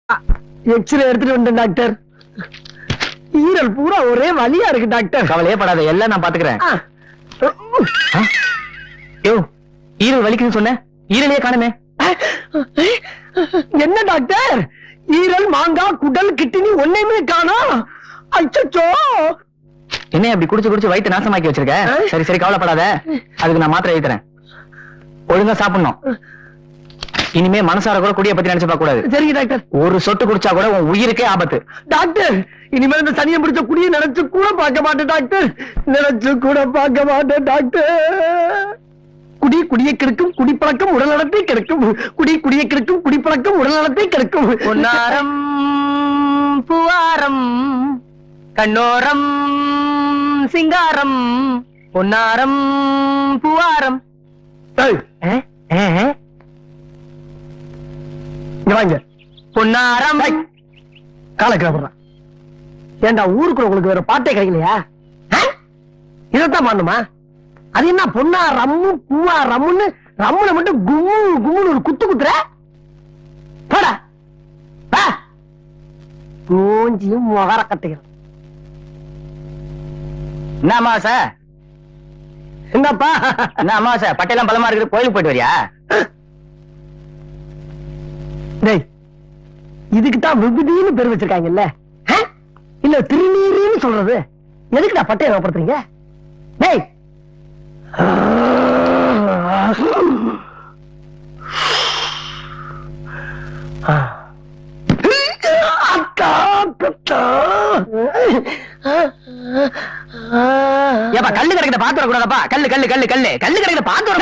X ray எடுத்துட்டு வந்தேன் doctor. ஈரல் பூரா ஒரே வலியா இருக்கு டாக்டர். கவலையே படாத, எல்லாம் நான் பாத்துக்கிறேன். ஈரல் வலிக்குன்னு சொன்ன, ஈரலையே காணுமே. என்ன டாக்டர், ஈரல், மாங்காய், குடல், கிட்னி ஒண்ணுமே காணோம். அச்சச்சோ, என்ன அப்படி குடிச்சு குடிச்சு வயிற்று நாசமாக்கி வச்சிருக்க? சரி சரி, கவலைப்படாத, அதுக்கு நான் மாத்திரை எழுதி தரேன். ஒழுங்கா சாப்பிடணும். இனிமே மனசார கூட குடிய பத்தி நினைச்சு பார்க்க கூடாது. சரிங்க டாக்டர். ஒரு சொட்டு குடிச்சா கூட உன் உயிருக்கே ஆபத்து. டாக்டர், இனிமேல் இந்த சனியை பிடிச்ச குடியை நினைச்சு கூட பார்க்க மாட்டேன் டாக்டர். நினைச்சு கூட பார்க்க மாட்டேன் டாக்டர். குடி குடியை கெடுக்கும், குடிப்பழக்கம் உடல் நலத்தை கெடுக்கும். குடி குடியை கெடுக்கும், குடிப்பழக்கம் உடல் நலத்தை கெடுக்கும். பொன்னாரம் பூவாரம் கண்ணோரம் சிங்காரம், பொன்னாரம் பூவாரம். வாங்க பொன்னாரம். காலை கிளம்புறான். ஏண்டா ஊருக்குள்ள உங்களுக்கு வேற பாட்டே கிடைக்கலையா? இதத்தான் பண்ணுமா? அது என்ன பொன்னா ரம்மு பூவா ரம்முன்னு ரம்முல மட்டும் கும்மு கும்முன்னு ஒரு குத்து குத்துற? போடா மூஞ்சியும் முகர கட்டுகிறேன். என்ன அமாவாசை? என்னப்பா என்ன அமாவாசை? பட்டையெல்லாம் பலமா இருக்குது, கோயிலுக்கு போயிட்டு வரியா? டேய், இதுக்குதான் விபூதின்னு பேர் வச்சிருக்காங்கல்ல, இல்ல திருநீருன்னு சொல்றது. எதுக்குடா பட்டையை ஞாபகப்படுத்துறீங்க? டேய், அக்கா கத்தா. ஏப்பா கல்லு கிடைக்கிற பாத்து வரக்கூடாதப்பா. கல்லு கல்லு கல்லு கல்லு கல்லு கிடைக்கிற பாத்து வர.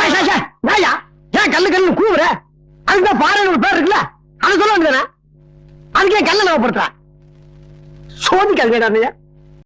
ஏன் கல்லு கல்லு கூவுற? அதுதான் பாறை ஒரு பேர் இருக்குல்ல, அது சொல்ல வேண்டியதானே? அதுக்கே கல்ல ஞாபகப்படுத்துற? சோதிக்காது.